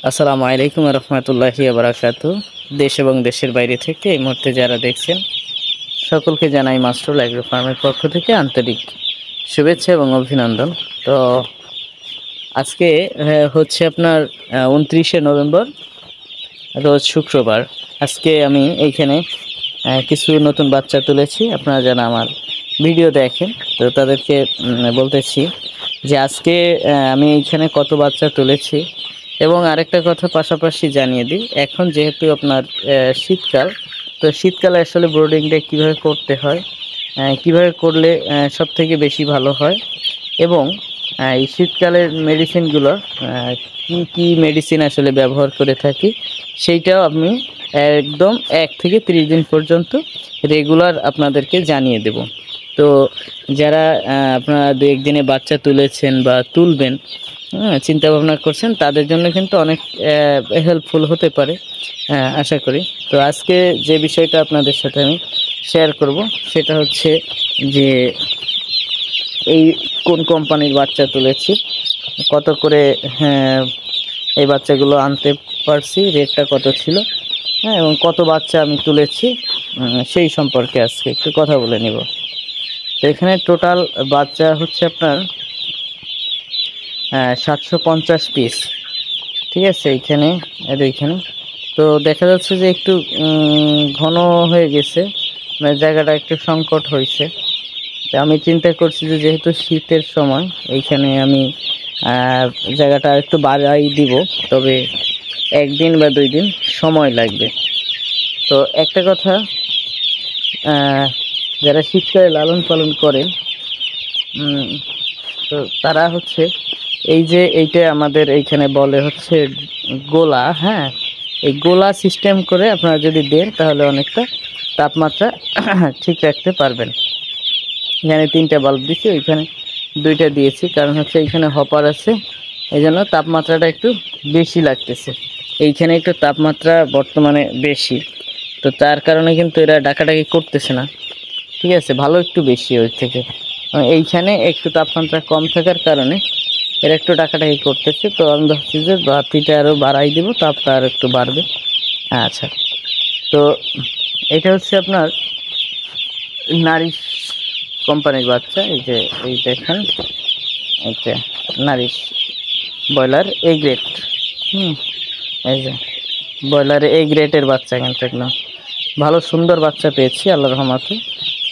আসসালামু আলাইকুম রহমতুল্লাহি বারাকাতু। দেশ এবং দেশের বাইরে থেকে এই মুহূর্তে যারা দেখছেন সকলকে জানাই মাস্টার অ্যাগ্রো ফার্মের পক্ষ থেকে আন্তরিক শুভেচ্ছা এবং অভিনন্দন। তো আজকে হচ্ছে আপনার 29শে নভেম্বর, রোজ শুক্রবার। আজকে আমি এইখানে কিছু নতুন বাচ্চা তুলেছি। আপনারা যারা আমার ভিডিও দেখেন তো তাদেরকে বলতেছি যে আজকে আমি এইখানে কত বাচ্চা তুলেছি। এবং আরেকটা কথা পাশাপাশি জানিয়ে দিই, এখন যেহেতু আপনার শীতকাল, তো শীতকালে আসলে ব্রোডিংটা কীভাবে করতে হয়, কীভাবে করলে সব থেকে বেশি ভালো হয়, এবং এই শীতকালের মেডিসিনগুলো কি কি মেডিসিন আসলে ব্যবহার করে থাকি সেইটাও আমি একদম 1 থেকে 30 দিন পর্যন্ত রেগুলার আপনাদেরকে জানিয়ে দেব। তো যারা আপনারা 2-1 দিনে বাচ্চা তুলেছেন বা তুলবেন, চিন্তা ভাবনা করছেন, তাদের জন্য কিন্তু অনেক হেল্পফুল হতে পারে আশা করি। তো আজকে যে বিষয়টা আপনাদের সাথে আমি শেয়ার করব সেটা হচ্ছে যে এই কোন কোম্পানির বাচ্চা তুলেছি, কত করে এই বাচ্চাগুলো আনতে পারছি, রেটটা কত ছিল, এবং কত বাচ্চা আমি তুলেছি সেই সম্পর্কে আজকে একটু কথা বলে নিব। তো এখানে টোটাল বাচ্চা হচ্ছে আপনার 750 পিস। ঠিক আছে, এইখানে এইখানে তো দেখা যাচ্ছে যে একটু ঘন হয়ে গেছে, মানে জায়গাটা একটু সংকট হয়েছে। আমি চিন্তা করছি যে যেহেতু শীতের সময় এইখানে আমি জায়গাটা একটু বাড়াই দিব, তবে 1 দিন বা 2 দিন সময় লাগবে। তো একটা কথা, যারা শীতকালে লালন পালন করেন তো তারা হচ্ছে এই যে এইটা আমাদের এইখানে বলে হচ্ছে গোলা, হ্যাঁ, এই গোলা সিস্টেম করে আপনারা যদি দেন তাহলে অনেকটা তাপমাত্রা ঠিক রাখতে পারবেন। এখানে 3টা বাল্ব দিয়েছি, ওইখানে 2টা দিয়েছি, কারণ হচ্ছে এইখানে হপার আছে, এই জন্য তাপমাত্রাটা একটু বেশি লাগতেছে। এইখানে একটু তাপমাত্রা বর্তমানে বেশি, তো তার কারণে কিন্তু এরা ডাকাডাকি করতেছে না। ঠিক আছে, ভালো একটু বেশি ওই থেকে। এইখানে একটু তাপমাত্রা কম থাকার কারণে এরা একটু ডাকাডাকি করতেছে। তো আমি ভাবছি যে বাতিটা আরও বাড়াই দেবো, তাপটা আরও একটু বাড়বে। আচ্ছা, তো এটা হচ্ছে আপনার নারিশ কোম্পানির বাচ্চা। এই যে এই দেখেন, এইটা নারিশ ব্রয়লার এ গ্রেড। এই যে ব্রয়লার এ গ্রেডের বাচ্চা, কিন্তু একদম ভালো সুন্দর বাচ্চা পেয়েছি আল্লাহর রহমতে,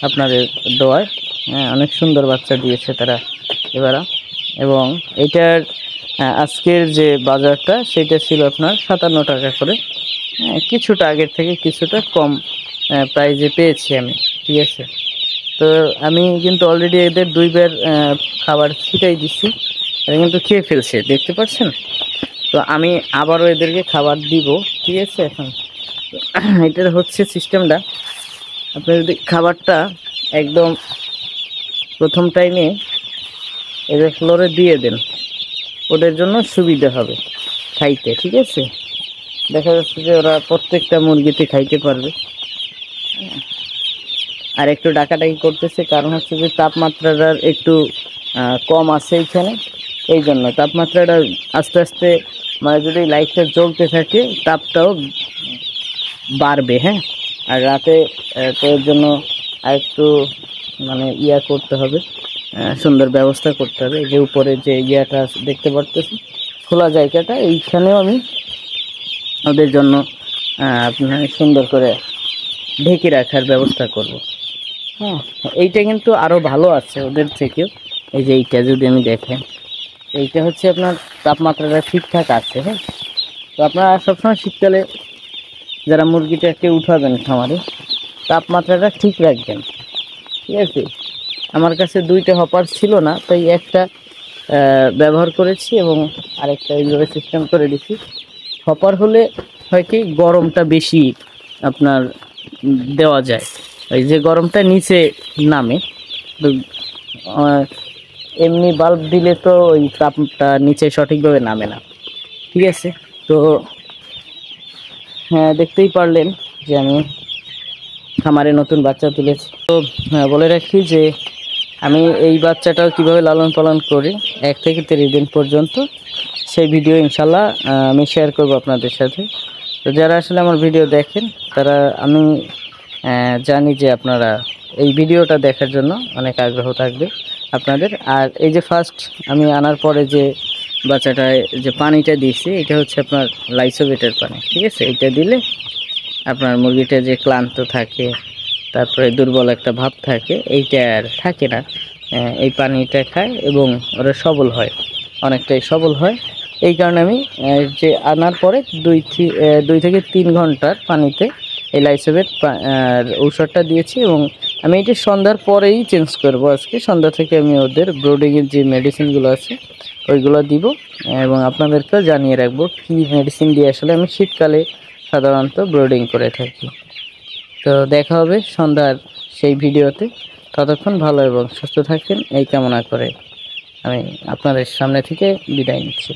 আপনাদের দোয়ায়। অনেক সুন্দর বাচ্চা দিয়েছে তারা এবারে। এবং এটার আজকের যে বাজারটা সেটা ছিল আপনার 57 টাকা করে। কিছুটা আগের থেকে কিছুটা কম প্রাইজে পেয়েছি আমি। ঠিক আছে, তো আমি কিন্তু অলরেডি এদের 2বার খাবার ছিটাই দিচ্ছি, এরা কিন্তু খেয়ে ফেলছে, দেখতে পাচ্ছেন। তো আমি আবারও এদেরকে খাবার দিব। ঠিক আছে, এখন এটার হচ্ছে সিস্টেমটা, আপনি যদি খাবারটা একদম প্রথম টাইমে এদের ফ্লোরে দিয়ে দেন, ওদের জন্য সুবিধা হবে খাইতে। ঠিক আছে, দেখা যাচ্ছে যে ওরা প্রত্যেকটা মুরগিতে খাইতে পারবে। আর একটু ডাকাডাকি করতেছে, কারণ হচ্ছে যে তাপমাত্রাটার একটু কম আছে এইখানে, এই জন্য তাপমাত্রাটা আস্তে আস্তে, মানে যদি লাইটটা জ্বলতে থাকে তাপটাও বাড়বে। হ্যাঁ, আর রাতে তো এর জন্য আর একটু মানে করতে হবে, সুন্দর ব্যবস্থা করতে হবে। যে উপরে যে ইয়াটা দেখতে পারতেছি খোলা জায়গাটা, এইখানেও আমি ওদের জন্য আপনার সুন্দর করে ঢেকে রাখার ব্যবস্থা করব। হ্যাঁ, এইটা কিন্তু আরও ভালো আছে ওদের থেকেও। এই যে এইটা যদি আমি দেখেন, এইটা হচ্ছে আপনার তাপমাত্রাটা ঠিকঠাক আছে। হ্যাঁ, তো আপনারা সবসময় শীতকালে যারা মুরগিটাকে উঠাবেন খামারে, তাপমাত্রাটা ঠিক রাখবেন। ঠিক আছে, আমার কাছে 2টা হপার ছিল না, তাই একটা ব্যবহার করেছি এবং আরেকটা এইভাবে সিস্টেম করে দিচ্ছি। হপার হলে হয় কি, গরমটা বেশি আপনার দেওয়া যায়, এই যে গরমটা নিচে নামে। তো এমনি বাল্ব দিলে তো ওই তাপটা নিচে সঠিকভাবে নামে না। ঠিক আছে, তো হ্যাঁ, দেখতেই পারলেন যে আমি খামারে নতুন বাচ্চা তুলেছি। তো বলে রাখি যে আমি এই বাচ্চাটাও কিভাবে লালন পালন করি, 1 থেকে 30 দিন পর্যন্ত সেই ভিডিও ইনশাল্লাহ আমি শেয়ার করব আপনাদের সাথে। তো যারা আসলে আমার ভিডিও দেখেন তারা আমি জানি যে আপনারা এই ভিডিওটা দেখার জন্য অনেক আগ্রহ থাকবে আপনাদের। আর এই যে ফার্স্ট আমি আনার পরে যে বাচ্চাটায় যে পানিটা দিয়েছি এটা হচ্ছে আপনার লাইসোভেটের পানি, ঠিক আছে। এটা দিলে আপনার মুরগিটা যে ক্লান্ত থাকে, তারপরে দুর্বল একটা ভাব থাকে, এইটা আর থাকে না। এই পানিটা খায় এবং ওরা সবল হয়, অনেকটাই সবল হয়। এই কারণে আমি যে আনার পরে 2 থেকে 3 ঘন্টার পানিতে এই লাইসোভেট ঔষধটা দিয়েছি এবং আমি এটা সন্ধ্যার পরেই চেঞ্জ করব। আজকে সন্ধ্যা থেকে আমি ওদের ব্রোডিংয়ের যে মেডিসিনগুলো আছে ওইগুলো দিব এবং আপনাদেরকেও জানিয়ে রাখবো কী মেডিসিন দিয়ে আসলে আমি শীতকালে সাধারণত ব্রোডিং করে থাকি। তো দেখা হবে সন্ধ্যার সেই ভিডিওতে। ততক্ষণ ভালো এবং সুস্থ থাকেন এই কামনা করে আমি আপনাদের সামনে থেকে বিদায় নিচ্ছি।